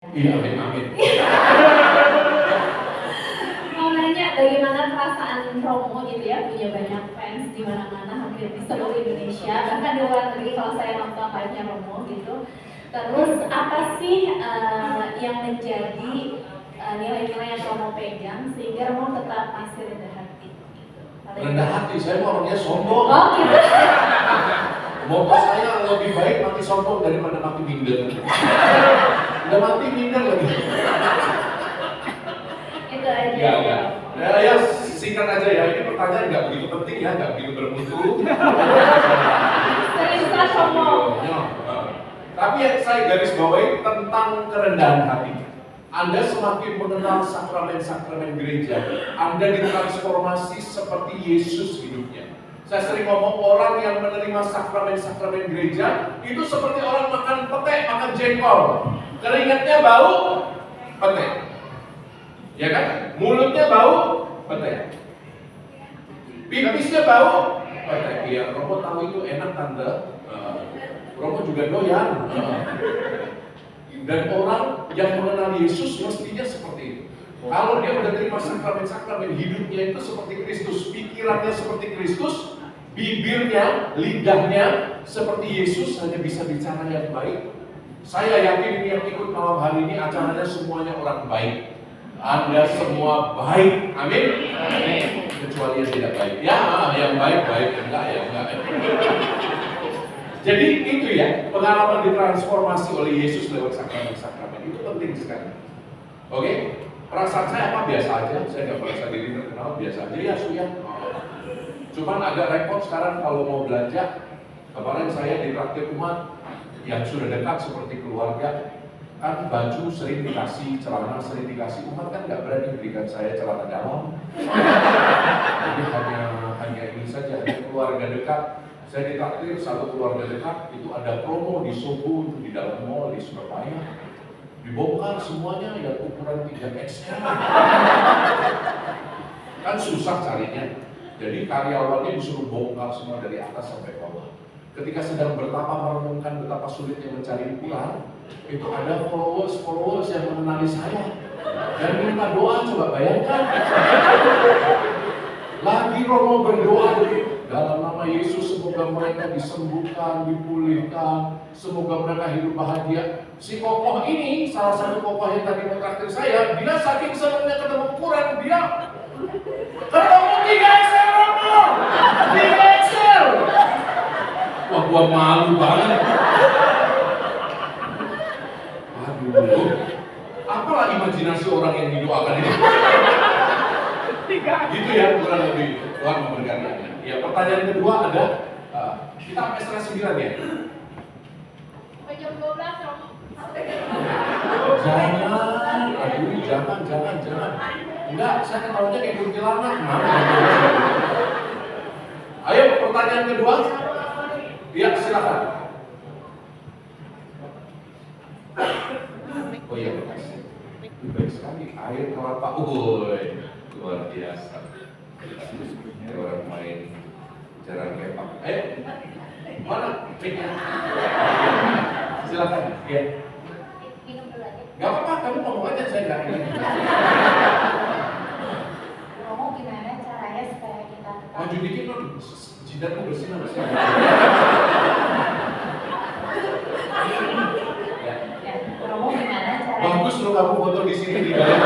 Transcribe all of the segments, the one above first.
Iya, amin, amin. Mau nanya bagaimana perasaan Romo gitu ya, punya banyak fans di mana-mana, hampir di seluruh Indonesia, bahkan di luar negeri kalau saya nonton live-nya Romo gitu. Terus apa sih yang menjadi nilai-nilai yang Romo pegang sehingga Romo tetap masih rendah hati? Rendah hati, saya orangnya sombong. Oh gitu. Moto saya lebih baik mati sombong daripada mati minder. Udah mati minder lagi. Itu aja. Ya, singkat aja ya. Ini pertanyaan nggak begitu penting ya, nggak begitu bermutu. Serius Romo. Tapi yang saya garis bawahi tentang kerendahan hati. Anda semakin mengenal sakramen-sakramen gereja, Anda ditransformasi seperti Yesus hidupnya. Saya sering ngomong orang yang menerima sakramen-sakramen gereja itu seperti orang makan pete, makan jengkol. Keringatnya bau pete, ya kan? Mulutnya bau pete, pipisnya bau pete. Iya, Romo tahu itu enak tante. Romo juga doyan. Dan orang yang mengenal Yesus mestinya seperti itu. Kalau dia udah terima sakramen-sakramen, hidupnya itu seperti Kristus, pikirannya seperti Kristus, bibirnya, lidahnya seperti Yesus, hanya bisa bicara yang baik. Saya yakin ini yang ikut malam hari ini acaranya semuanya orang baik. Anda semua baik, amin? Amin. Kecuali yang tidak baik. Ya, yang baik-baik, enggak ya, enggak. Jadi itu ya, pengalaman ditransformasi oleh Yesus lewat sakramen-sakramen itu penting sekali. Oke? Perasaan saya apa? Biasa aja, saya nggak merasa diri terkenal, biasa aja ya suya. Cuman agak repot sekarang kalau mau belanja. Kemarin saya ditraktir umat yang sudah dekat seperti keluarga, kan baju sering dikasih, celana sering dikasih, umat kan nggak berani berikan saya celana dalam. Jadi hanya ini saja, hanya keluarga dekat. Saya ditraktir satu keluarga dekat itu ada promo di Sogo, di dalam mall di Surabaya. Dibongkar semuanya yang ukuran 3XL. Kan susah carinya. Jadi karyawannya disuruh bongkar semua dari atas sampai bawah. Ketika sedang bertapa merenungkan betapa sulitnya mencari ukuran, itu ada followers yang mengenali saya dan minta doa, coba bayangkan. Lagi Romo berdoa dalam nama Yesus, semoga mereka disembuhkan, dipulihkan, semoga mereka hidup bahagia. Si kokoh ini, salah satu kokoh yang tadi mentraktir saya, dia saking senangnya ketemu ukuran, dia ketemu 3XL Romo, 3XL. Wah, gua malu banget. Aduh, apalah imajinasi orang yang didoakan ini. Gitu ya, kurang lebih. Tuhan memberkati. Ya, pertanyaan kedua ada, kita sampai setengah 9 ya? Sampai jam 12 Romo. Jangan. Enggak, saya ketawanya kayak kuntilanak. Ayo, pertanyaan kedua. Ya, silakan. Oh iya, makasih. Baik sekali, air kelapa. Luar biasa. Ini orang main jalan kepak. Ayo, mana? Silakan. Ya. Minum dulu aja. Gak apa-apa, kamu ngomong aja, saya nggak ini. Romo, gimana caranya supaya kita tetap Maju dikit dong, jidatmu bersih nggak bersih? ya, Romo gimana caranya? Bagus loh kamu foto di sini di dalam.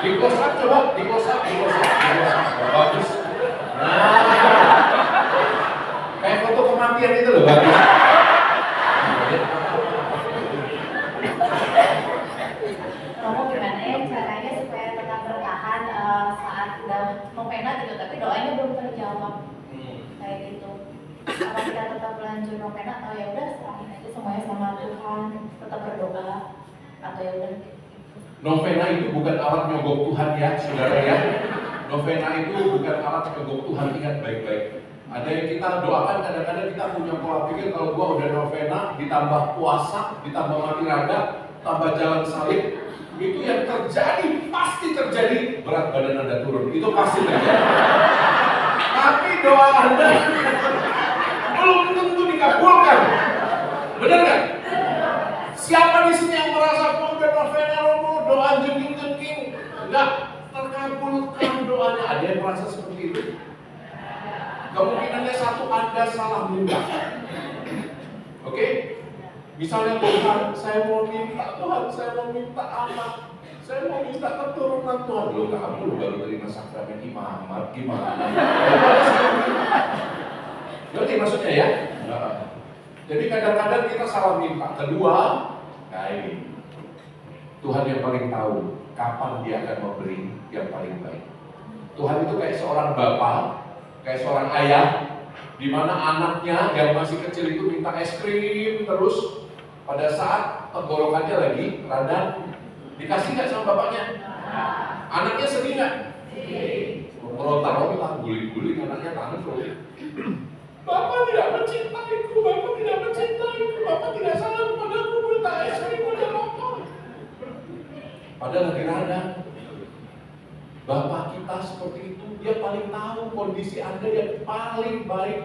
Di close up coba, di close up. Bagus. Nah, kayak foto kematian itu loh, bagus. Romo gimana ya caranya supaya tetap bertahan saat udah novena gitu, tapi doanya belum terjawab kayak gitu. Apa kita tetap lanjut novena atau ya udah serahin aja semuanya sama Tuhan, tetap berdoa atau ya udah? Novena itu bukan alat nyogok Tuhan ya, saudara ya. Novena itu bukan alat nyogok Tuhan, ingat baik-baik. Ada yang kita doakan, kadang-kadang kita punya pola pikir kalau gua udah novena, ditambah puasa, ditambah mati raga, tambah jalan salib, itu yang terjadi, pasti terjadi, berat badan Anda turun, itu pasti terjadi. Tapi doa Anda belum tentu dikabulkan. Benar nggak? Siapa di sini yang merasa novena Romo doa jengking-jengking enggak terkabulkan doanya? Ada yang merasa seperti itu? Kemungkinannya satu, Anda salah minta. Oke? Misalnya Tuhan, saya mau minta anak, saya mau minta keturunan Tuhan. Loh, kamu baru terima sakramen imamat, gimana? Ngerti maksudnya ya? Jadi kadang-kadang kita salah minta. Kedua, nah ini Tuhan yang paling tahu kapan Dia akan memberi yang paling baik. Tuhan itu kayak seorang bapak, kayak seorang ayah, di mana anaknya yang masih kecil itu minta es krim terus. Pada saat tenggorokannya lagi radang, dikasih nggak sama bapaknya? Anaknya sedih nggak? Meronta-ronta, guling-guling, anaknya tangis. Bapak tidak mencintaiku, Bapak tidak mencintaiku, Bapak tidak sayang padaku, minta es krim udah rokok. Padahal lagi radang. Bapak kita seperti itu, Dia paling tahu kondisi Anda yang paling baik,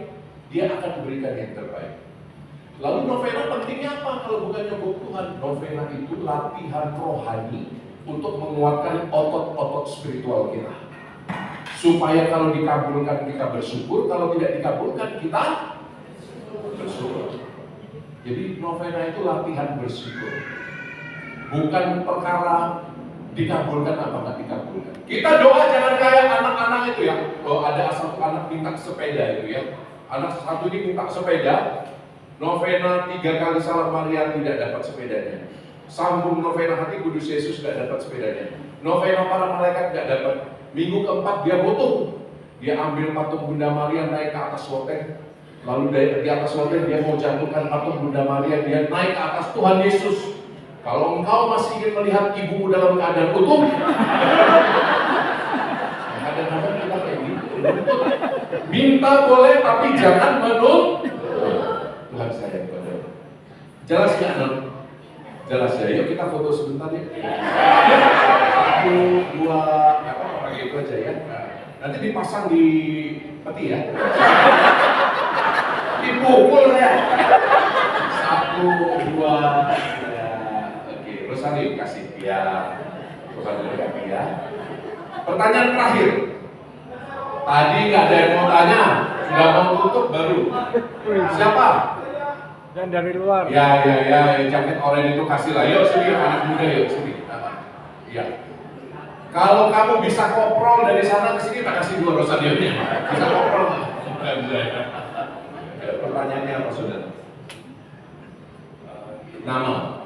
Dia akan berikan yang terbaik. Lalu novena pentingnya apa kalau bukan nyebut Tuhan? Novena itu latihan rohani untuk menguatkan otot-otot spiritual kita. Supaya kalau dikabulkan kita bersyukur, kalau tidak dikabulkan kita bersyukur. Jadi novena itu latihan bersyukur. Bukan perkara dikabulkan apa nggak dikabulkan. Kita doa jangan kayak anak-anak itu ya. Oh, ada satu anak minta sepeda itu ya. Anak satu ini minta sepeda. Novena 3 kali Salam Maria tidak dapat sepedanya. Sambung novena Hati Kudus Yesus tidak dapat sepedanya. Novena para malaikat tidak dapat. Minggu keempat dia butuh. Dia ambil patung Bunda Maria naik ke atas loteng. Lalu di atas loteng dia mau jatuhkan patung Bunda Maria. Dia naik ke atas Tuhan Yesus. Kalau engkau masih ingin melihat ibumu dalam keadaan utuh, kadang-kadang kita kayak gitu. Minta boleh tapi jangan menuntut. Tuhan sayang padamu. Jelas ya anak? Jelas ya. Yuk kita foto sebentar ya. 1, 2, apa pakai itu aja ya. Nanti dipasang di peti ya. Dipukul ya. 1, 2. Rosario kasih ya, Rosario kasih ya. Pertanyaan terakhir. Tadi nggak ada yang mau tanya, nggak mau tutup baru. Siapa? Dan dari luar. Ya, jaket oranye itu kasih lah. Yuk sini, anak muda yuk sini. Ya. Kalau kamu bisa koprol dari sana ke sini, tak kasih 2 Rosario-nya. Bisa koprol. Pertanyaannya apa saudara? Nama?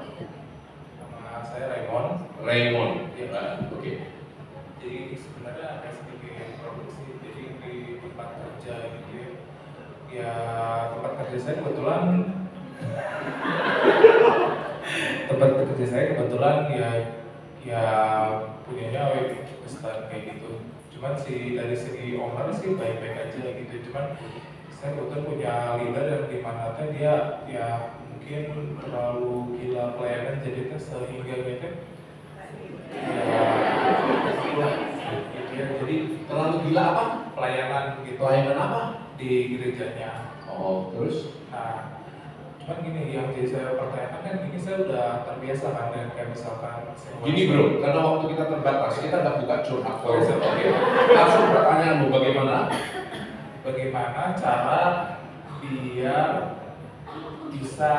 Raymond. Ya, oke. Jadi sebenarnya ada sedikit produksi. Jadi di tempat kerja gitu ya, tempat kerja saya kebetulan ya punyanya website kayak gitu. Cuman dari segi owner sih baik-baik aja gitu. Cuman saya kebetulan punya leader yang dimana dia ya mungkin terlalu gila pelayanan jadi sehingga gitu. Ya, jadi Terlalu gila apa? pelayanan gitu. Pelayanan apa? Di gerejanya. Oh, terus? Nah, cuman gini yang jadi saya pertanyakan kan ini saya udah terbiasa kan dengan kayak misalkan Gini bro, karena waktu kita terbatas, kita nggak buka curhat forum. Oke. Langsung pertanyaanmu bagaimana cara biar bisa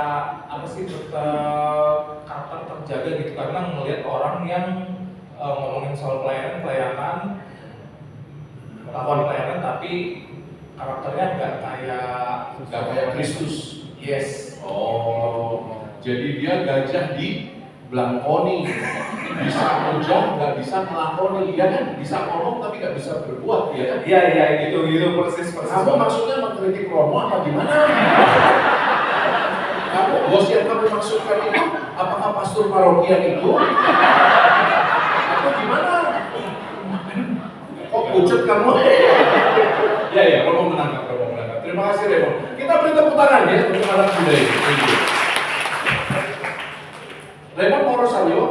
apa sih tetap karakter terjaga gitu, karena ngelihat orang yang ngomongin soal pelayanan melakukan pelayanan tapi karakternya nggak kayak Kristus. yes. Oh, jadi dia gajah di belangkoni, bisa menjauh, nggak bisa melakoni, ya kan? Bisa ngomong tapi nggak bisa berbuat, ya kan? Iya gitu persis. Kamu maksudnya mengkritik Romo apa gimana? Kamu bos yang kamu maksudkan itu, apakah pastor parokian itu? Atau gimana? Kok pucet kamu? Ya, Romo menangkap. Terima kasih Romo. Kita beri tepuk tangan ya untuk anak muda ini. Raymond mau Rosario?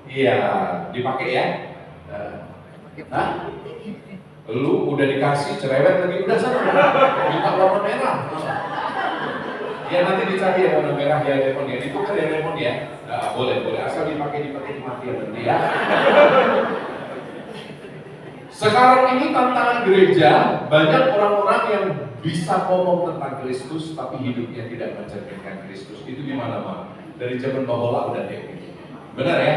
Iya, dipakai ya. Nah, lu udah dikasih cerewet lagi, udah sana minta warna merah. Ya nanti dicari yang warna merah ya lemon ya. Itu kan ya lemon ya. Nah, boleh asal dipakai mati ya nanti ya. Sekarang ini tantangan gereja, banyak orang-orang yang bisa ngomong tentang Kristus tapi hidupnya tidak mencerminkan Kristus. Itu di mana-mana. Dari zaman bahula udah kayak gitu. Benar ya?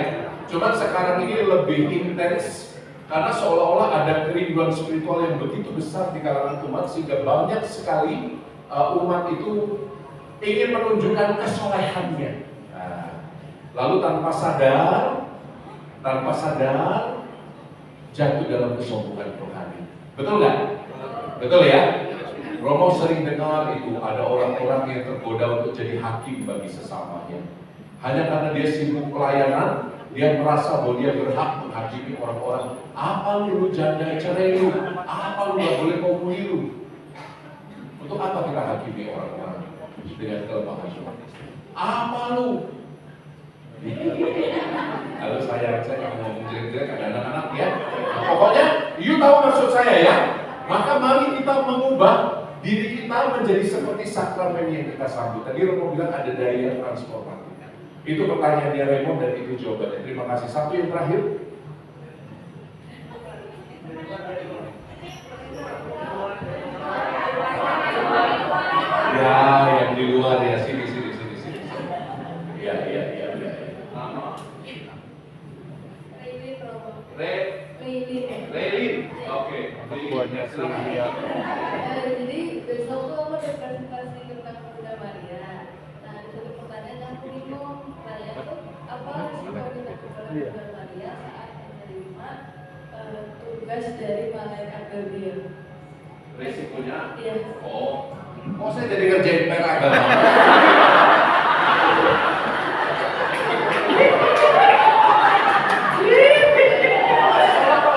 Cuman sekarang ini lebih intens karena seolah-olah ada kerinduan spiritual yang begitu besar di kalangan umat sehingga banyak sekali umat itu ingin menunjukkan kesolehannya. Nah, lalu tanpa sadar jatuh dalam kesombongan rohani. Betul nggak? Betul ya? Romo sering dengar itu ada orang-orang yang tergoda untuk jadi hakim bagi sesamanya. Hanya karena dia sibuk pelayanan, dia merasa bahwa dia berhak menghakimi orang-orang. Apa lu janda cerai lu? Apa lu gak boleh komuni lu? Untuk apa kita hakimi orang-orang dengan kelemahan lu? Apa lu? Lalu saya ngomong jelek-jelek ada anak-anak ya. Pokoknya, you tahu maksud saya ya. Maka mari kita mengubah diri kita menjadi seperti sakramen yang kita sambut. Tadi Romo bilang ada daya transformatif. Itu pertanyaannya Raymond dan itu jawabannya. Terima kasih. Satu yang terakhir. Ya, yang di luar ya, sini. Ya. Relin. Oke. Buatnya Sylvia. Jadi besok tuh aku ada presentasi tentang Bunda Maria. Nah, satu pertanyaan yang aku bingung, saya tuh apa resiko kita kepada Bunda Maria saat menerima tugas dari malaikat Gabriel? Resikonya? Iya. Oh, saya jadi ngerjain PR agama.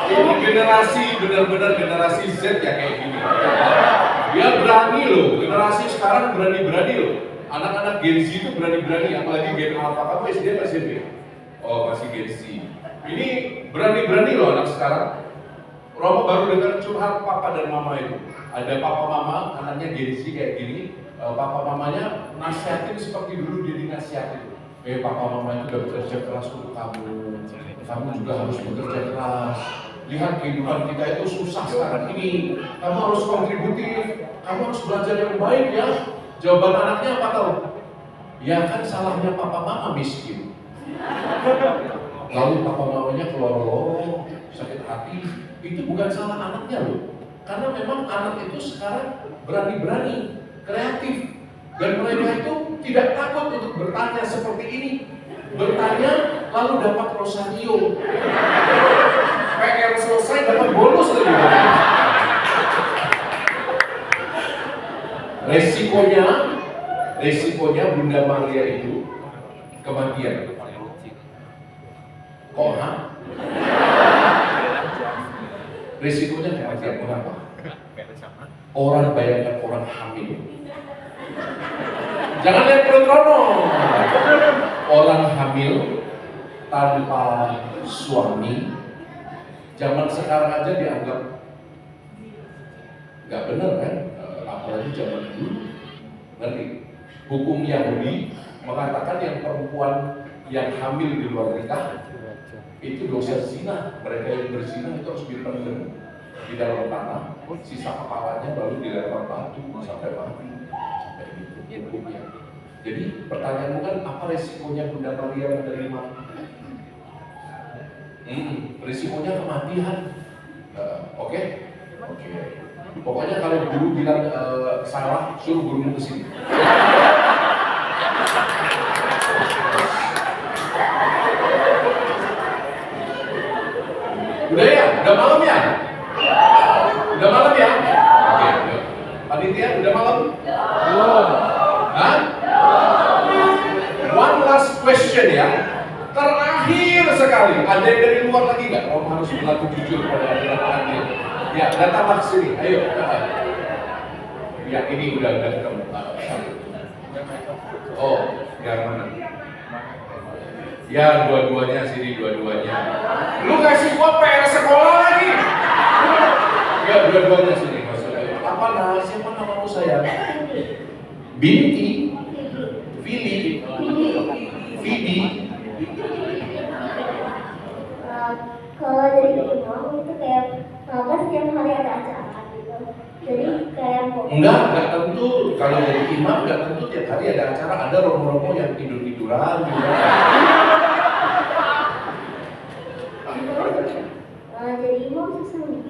Ini generasi benar-benar generasi Z ya kayak gini. Dia berani loh, generasi sekarang berani-berani loh. Anak-anak Gen Z itu berani-berani, apalagi Gen Alpha. Kamu SD nggak SMP? Oh masih Gen Z. Ini berani-berani loh anak sekarang. Romo baru dengar curhat papa dan mama itu. Ada papa mama, anaknya Gen Z kayak gini. Papa mamanya nasihatin seperti dulu dia dinasihatin. Papa mama itu udah bekerja keras untuk kamu. Kamu juga harus bekerja keras. Lihat kehidupan kita itu susah sekarang ini. Kamu harus kontributif. Kamu harus belajar yang baik ya. Jawaban anaknya apa tahu? Ya kan salahnya papa mama miskin. Lalu papa mamanya keluar sakit hati. Itu bukan salah anaknya loh. Karena memang anak itu sekarang berani-berani, kreatif. Dan mereka itu tidak takut untuk bertanya seperti ini. Bertanya lalu dapat rosario. PR selesai dapat bonus lebih banyak. Resikonya Bunda Maria itu kematian. Kok Resikonya kematian. Kenapa? Orang bayangkan orang hamil. Jangan lihat perut Rono. Orang hamil tanpa suami, zaman sekarang aja dianggap nggak benar kan? Apalagi zaman dulu. Ngerti? Hukum Yahudi mengatakan yang perempuan yang hamil di luar nikah itu dosa zina. Mereka yang berzina itu harus dipendam di dalam tanah, sisa kepalanya baru dilempar batu sampai mati. Hukumnya. Jadi pertanyaanmu kan apa resikonya Bunda Maria menerima? Resikonya kematian. Oke? Pokoknya kalau guru bilang salah, suruh gurumu ke sini. Udah ya? Udah malam ya? Udah malam ya? Oke. Panitia, udah malam? Belum. Hah? One last question ya. Terakhir sekali, ada yang dari luar lagi nggak? Kamu harus berlaku jujur pada adik-adik. Ya, datanglah sini. Ayo, datang. Ya, ini udah ketemu. Oh, yang mana? Ya, dua-duanya sini, dua-duanya. Lu kasih gua PR sekolah lagi. Ya, dua-duanya sini maksudnya. Apa nah? Siapa namamu saya? Binti. imam itu kayak kenapa setiap hari ada acara gitu. Jadi kayak Enggak tentu. Kalau jadi imam enggak tentu tiap hari ada acara. Ada romo-romo yang tidur-tiduran juga. jadi imam susah nih.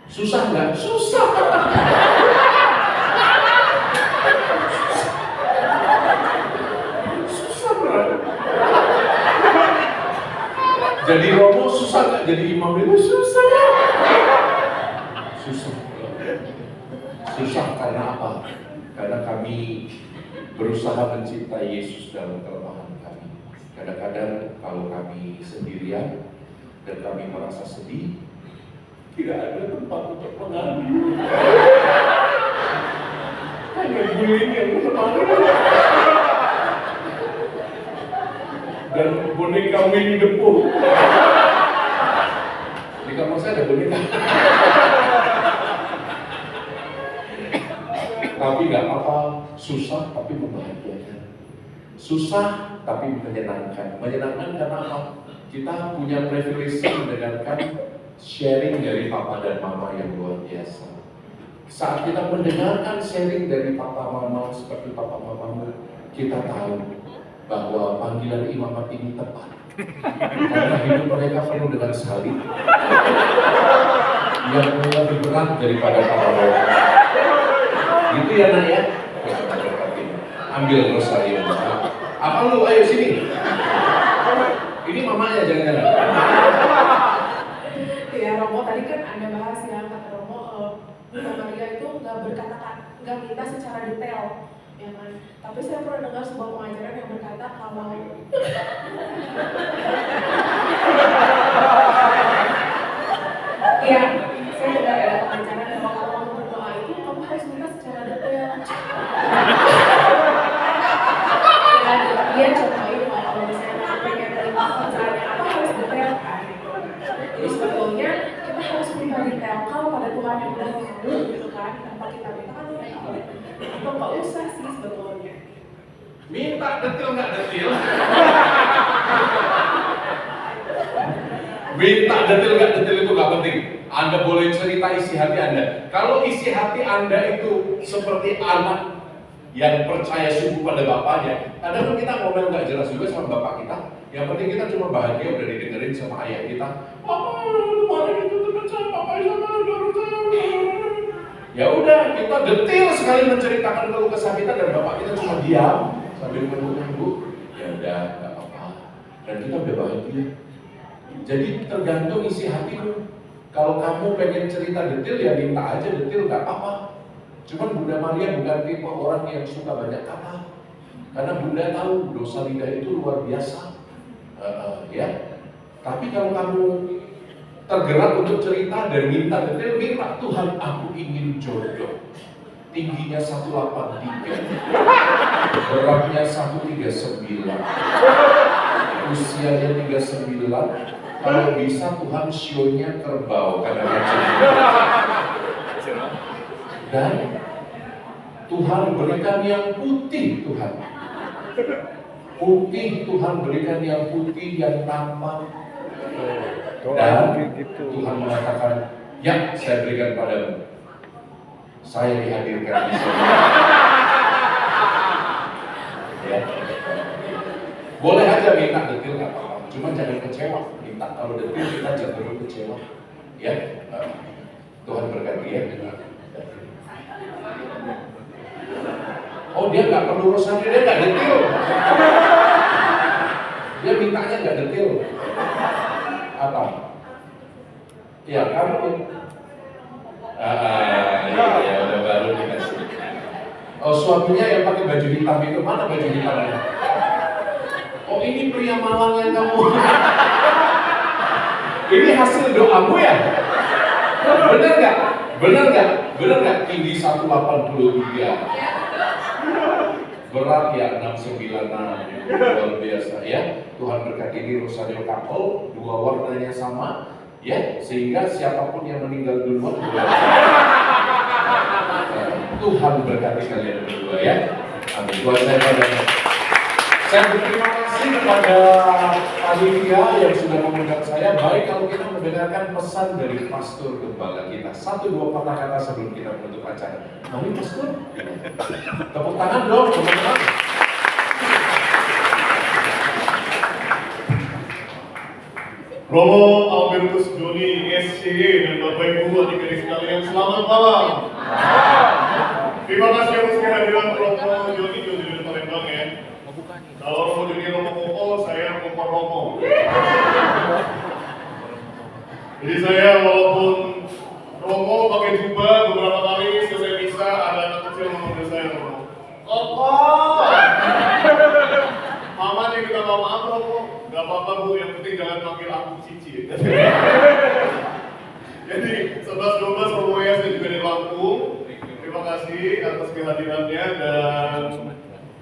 Susah nggak? Susah. Susah berat. Jadi romo susah nggak? Jadi imam itu susah. Susah. Susah karena apa? Karena kami berusaha mencintai Yesus dalam kelemahan kami. Kadang-kadang kalau kami sendirian dan kami merasa sedih, tidak ada tempat untuk mengadu. Hanya bullying yang menemani. Dan boneka Winnie the Pooh. Di kamar saya ada boneka. Tapi nggak apa-apa, susah tapi membahagiakan. Susah tapi menyenangkan. Menyenangkan karena apa? Kita punya privilege mendengarkan sharing dari papa dan mama yang luar biasa. Saat kita mendengarkan sharing dari papa mama seperti papa mamamu, kita tahu bahwa panggilan imamat ini tepat. Karena hidup mereka penuh dengan salib yang lebih berat daripada papa mama. Gitu ya nak ya? Ambil rosario. Apa lu? Ayo sini. Ini mamanya jangan-jangan. Ya Romo tadi kan ada bahas ya kata Romo Bunda Maria itu nggak nggak minta secara detail, ya kan? Tapi saya pernah dengar sebuah pengajaran yang berkata kalau ya saya dengar ada pengajaran bahwa kalau kamu berdoa itu kamu harus minta secara detail. Dan dia contohin kalau misalnya pengen terima pencerahannya apa harus detail kan? Jadi sebetulnya kita harus minta detail kalau pada Tuhan yang udah tahu gitu kan, tanpa kita minta kan udah tahu. Atau nggak usah sih sebetulnya. Minta detil nggak detil? Minta detil nggak detil itu nggak penting. Anda boleh cerita isi hati Anda. Kalau isi hati Anda itu seperti anak yang percaya sungguh pada bapaknya, kadang kita ngomel nggak jelas juga sama bapak kita. Yang penting kita cuma bahagia udah didengerin sama ayah kita. Papa, kemarin itu teman saya, papa sama udah percaya. Ya udah, kita detail sekali menceritakan keluh kesah kita dan bapak kita cuma diam sambil menunggu. Ya udah, nggak apa-apa. Dan kita udah bahagia. Jadi tergantung isi hatimu. Kalau kamu pengen cerita detail ya minta aja detail, nggak apa-apa. Cuman Bunda Maria bukan tipe orang yang suka banyak kata. Karena Bunda tahu dosa lidah itu luar biasa. Ya. Tapi kalau kamu tergerak untuk cerita dan minta detail, minta Tuhan aku ingin jodoh. Tingginya 183, beratnya 139, usianya 39. Kalau bisa Tuhan sionya kerbau karena dan Tuhan berikan yang putih Tuhan. Putih Tuhan berikan yang putih yang tampan. Dan Tuhan mengatakan, ya saya berikan padamu. Saya dihadirkan di sini. Ya. Boleh aja minta detail nggak apa-apa. Cuma jangan kecewa. Minta kalau detail kita jangan kecewa. Ya. Tuhan berkati ya. Oh dia nggak perlu rosario, dia nggak detail. Dia mintanya nggak detail. Apa? Ya kamu. Ya udah baru dikasih. Oh suaminya yang pakai baju hitam itu mana baju hitamnya? Oh ini pria Malang yang kamu. Ini hasil doamu ya? Bener nggak? Bener nggak? Bener nggak? Tinggi 183. Berat ya 696. Luar biasa ya. Tuhan berkati ini rosario couple, dua warnanya sama. Ya, sehingga siapapun yang meninggal duluan Tuhan berkati kalian berdua ya. Amin. Buat saya pada Saya berterima kasih kepada panitia yang sudah mengundang saya. Baik kalau kita mendengarkan pesan dari pastor gembala kita. 1-2 patah kata sebelum kita menutup acara. Mari pastor. Tepuk tangan dong teman-teman. Romo Albertus Joni SCY dan Bapak Ibu adik-adik sekalian, selamat malam. Terima kasih atas kehadiran Romo Joni dari Palembang ya. Kalau Romo Joni Romo Koko, saya Romo. Jadi saya walaupun Romo pakai jubah beberapa kali saya bisa ada anak kecil memanggil saya Romo. Koko. Mamanya kita maaf Romo. Gak apa-apa Bu, yang penting jangan panggil aku Cici. Jadi 11-12 Romo ya, saya juga di Lampung. Terima kasih atas kehadirannya dan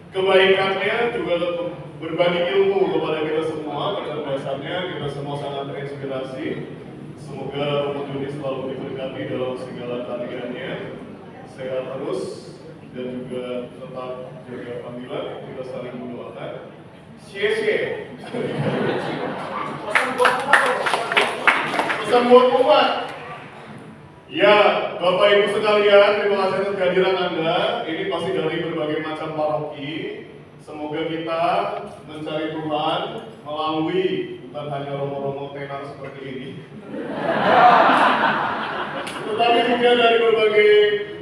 kebaikannya juga berbagi ilmu kepada kita semua. Kecerdasannya kita semua sangat terinspirasi. Semoga Romo Joni selalu diberkati dalam segala karya-nya, sehat terus dan juga tetap jaga panggilan. Kita saling mendoakan. Cie-cie. Pesan buat umat. Ya, Bapak Ibu sekalian, terima kasih atas kehadiran Anda. Ini pasti dari berbagai macam paroki. Semoga kita mencari Tuhan melalui bukan hanya romo-romo tenar seperti ini, tetapi juga dari berbagai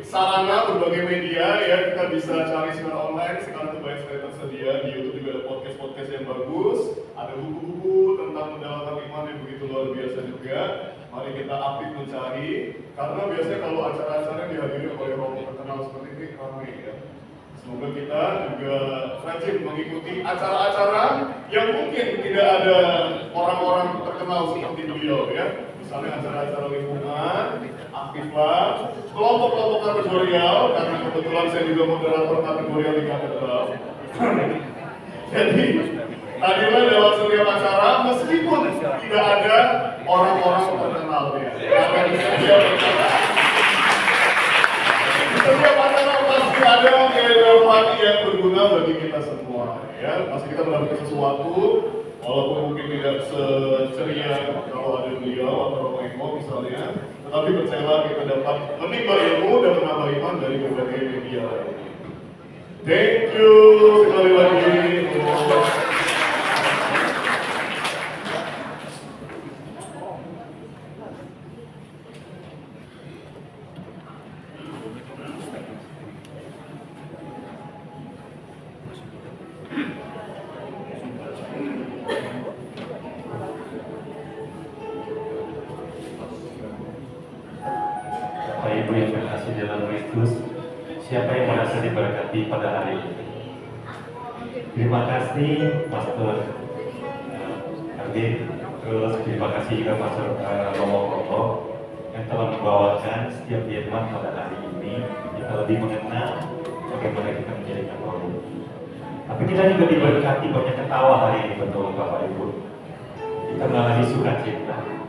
sarana, berbagai media ya, kita bisa cari secara online. Sekarang itu banyak sekali tersedia di YouTube, juga ada podcast yang bagus, ada buku-buku tentang mendalamkan iman yang begitu luar biasa juga. Mari kita aktif mencari, karena biasanya kalau acara-acara dihadiri oleh romo terkenal seperti ini ramai ya. Semoga kita juga rajin mengikuti acara-acara yang mungkin tidak ada orang-orang terkenal seperti beliau ya. Misalnya acara-acara lingkungan, aktiflah, kelompok-kelompok kategorial, karena kebetulan saya juga moderator kategorial di katedral. Jadi, hadirlah dalam setiap acara meskipun tidak ada orang-orang terkenal ya. Karena di setiap acara pasti ada keilmuan yang berguna bagi kita semua ya. Pasti kita mendapatkan sesuatu walaupun mungkin tidak seceria kalau ada beliau atau Romo Eko misalnya, tetapi percayalah kita dapat menimba ilmu dan menambah iman dari berbagai media. Thank you sekali lagi. Bapak Ibu yang terkasih dalam Kristus, siapa yang merasa diberkati pada hari ini? Terima kasih Pastor Ardi, terus terima kasih juga Pastor Romo Koko yang telah membawakan setiap firman pada hari ini. Kita lebih mengenal bagaimana kita menjadikan roh. Tapi kita juga diberkati banyak ketawa hari ini, betul Bapak Ibu. Kita mengalami sukacita.